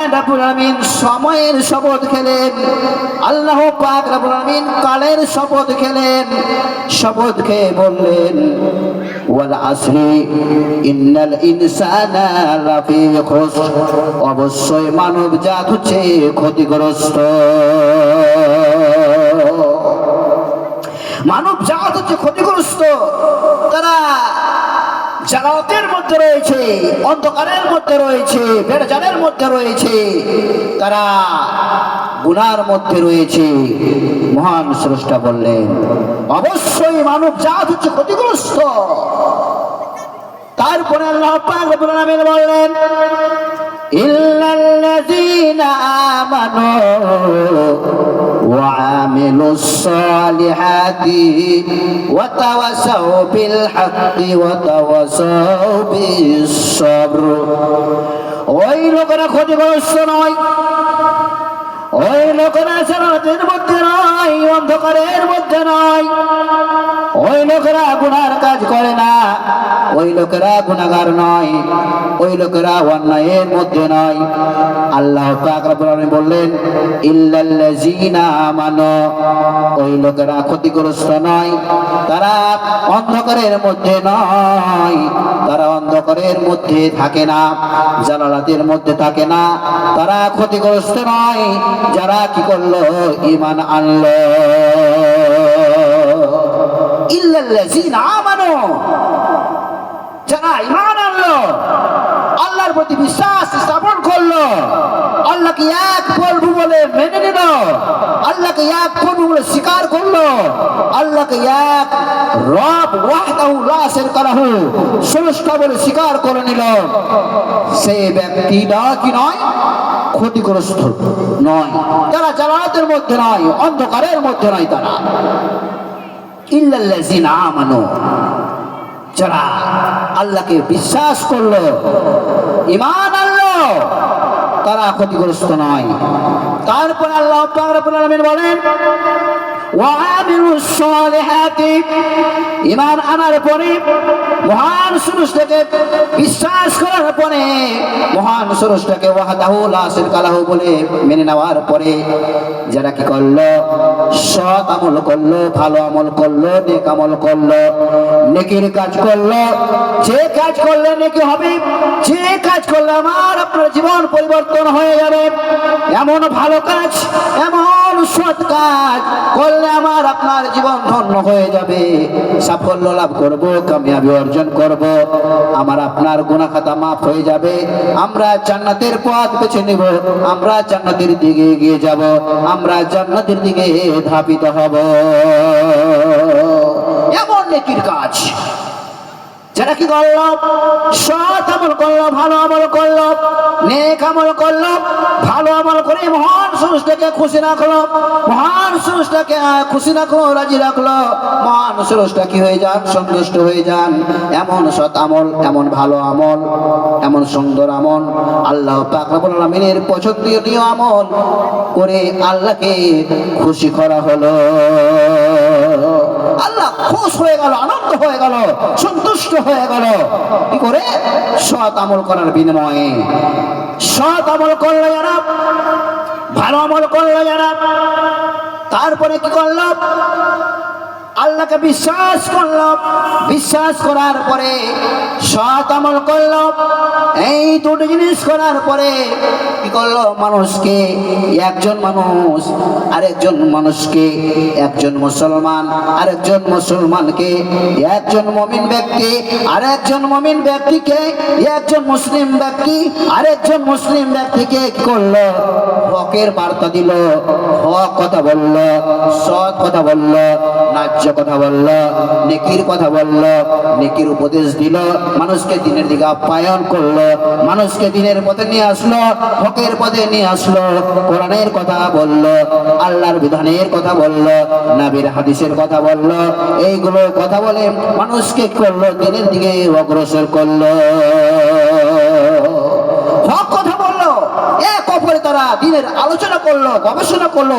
রব্বুল আলামিন সময়ের শপথ খেলেন, আল্লাহ পাক রব্বুল আলামিন কালের শপথ খেলেন। শপথ খেয়ে বললেন, ওয়াল আসরি ইন্নাল ইনসানা লাফি খুসর, অবশ্যই মানব জাত হচ্ছে ক্ষতিগ্রস্ত। মানব জাত হচ্ছে ক্ষতিগ্রস্ত। তারা জালালতের মধ্যে রয়েছে, অন্ধকারের মধ্যে রয়েছে, বেড়াজালের মধ্যে রয়েছে, তারা গুনার মধ্যে রয়েছে। মহান স্রষ্টা বললেন, অবশ্যই মানব জাত হচ্ছে ক্ষতিগ্রস্ত। তারপরে আল্লাহ পাক রব্বুল আলামিন বললেন, ইল্লাল্লাযীনা আমানু ওয়া আমিলুস সালিহাতি ওয়া তাওয়াসাউ বিল হাক্কি ওয়া তাওয়াসাউ বিস সাবর। ওই লোকেরা ক্ষতিগ্রস্ত নয়, ওই লোকেরা জান্নাতের মধ্যে নয়, অন্ধকারের মধ্যে নয়, ওই লোকেরা গুনার কাজ করে না, ওই লোকেরা গুনাহগার নয়, ওই লোকেরা অন্যায়ের মধ্যে নয়। আল্লাহ পাক রব্বুল আলামিন বললেন, ইল্লাল্লাযীনা আমানু, ওই লোকেরা ক্ষতিগ্রস্ত নয়, তারা অন্ধকারের মধ্যে নয়, তারা অন্ধকারের মধ্যে থাকে না, জালালাতের মধ্যে থাকে না, তারা ক্ষতিগ্রস্ত নয়, যারা কি করলো, ঈমান আনলো। ইল্লাল্লাযীনা আমানু, যারা ঈমান আনলো, আল্লাহর প্রতি বিশ্বাস স্থাপন করলো, আল্লাহকে এক প্রভু বলে মেনে নিল, আল্লাহকে এক প্রভু বলে স্বীকার করলো, আল্লাহকে এক রব ওয়াহদাহু লা শারীকা লাহু স্রষ্টা বলে স্বীকার করে নিল, সেই ব্যক্তিটা কি নয়, ক্ষতিগ্রস্ত নয়, তারা জালালাতের মধ্যে নয়, অন্ধকারের মধ্যে নয়। তারা ইল্লাল্লাযীনা আমানু, যারা আল্লাহকে বিশ্বাস করলো, ঈমান আনলো, তারা ক্ষতিগ্রস্ত নয়। তারপর আল্লাহ পাক রব্বুল আলামিন বলেন, ওয়া আমিলুস সালিহাতি, ঈমান আনার পরে, মহান স্রষ্টাকে বিশ্বাস করার পরে, মহান স্রষ্টাকে ওয়াহদাহু লা শারীকা লাহু বলে মেনে নেওয়ার পরে, যারা কি করলো, সৎ আমল করলো, ভালো আমল করলো, নেক আমল করলো, নেকির কাজ করলো, যে কাজ করলে নেকি হবে, যে কাজ করলে আমার আপনার জীবন পরিবর্তন হয়ে যাবে, এমন ভালো কাজ, এমন সৎ কাজ করলে আমার আপনার জীবন ধন্য হয়ে যাবে, সাফল্য লাভ করব, কামিয়াবি অর্জন করব, আমার আপনার গুনাহ খাতা মাফ হয়ে যাবে, আমরা জান্নাতের পথ বেছে নেব, আমরা জান্নাতের দিকে এগিয়ে যাব, আমরা জান্নাতের দিকে ধাবিত হব। এমন নেকির কাজ যারা কি করলো, সৎ আমল করলো, ভালো আমল করলো, নেক আমল করলো, ভালো আমল করে মহান স্রষ্টাকে খুশি রাখলো, মহান স্রষ্টাকে খুশি রাখলো, রাজি রাখলো, মহান স্রষ্টা কি হয়ে যান, সন্তুষ্ট হয়ে যান। এমন সৎ আমল, এমন ভালো আমল, এমন সুন্দর আমল, আল্লাহ পাক রব্বুল আলামিনের পছন্দনীয় আমল করে আল্লাহকে খুশি করা হলো। আল্লাহ খুশ হয়ে গেল, আনন্দ হয়ে গেল, সন্তুষ্ট হয়ে গেল, কি করে, সৎ আমল করার বিনিময়ে। সৎ আমল করলো যারা, ভালো আমল করলো যারা, তারপরে কি করলো, আল্লাহকে বিশ্বাস করলো, বিশ্বাস করার পরে সৎ আমল করলো, এই দুটো জিনিস করার পরে কি করলো, মানুষকে, একজন মানুষ আরেকজন মানুষকে, একজন মুসলমান আরেকজন মুসলমানকে, একজন মুমিন ব্যক্তি আরেকজন মুমিন ব্যক্তিকে, একজন মুসলিম ব্যক্তি আরেকজন মুসলিম ব্যক্তিকে কি করলো, হকের বার্তা দিল, হক কথা বলল, সৎ কথা বলল, ন্যায্য কথা বলল, নেকির কথা বলল, নেকির উপদেশ দিল, মানুষকে দিনের দিকে আপ্যায়ন করলো, মানুষকে দিনের পথে নিয়ে আসলো, হকের পথে নিয়ে আসলো, কোরআনের কথা বলল, আল্লাহর বিধানের কথা বলল, নবীর হাদিসের কথা বলল, এইগুলো কথা বলে মানুষকে করলো, দিনের দিকে অগ্রসর করলো, হক কথা বললো, এক অপরে তারা দিনের আলোচনা করলো, গবেষণা করলো।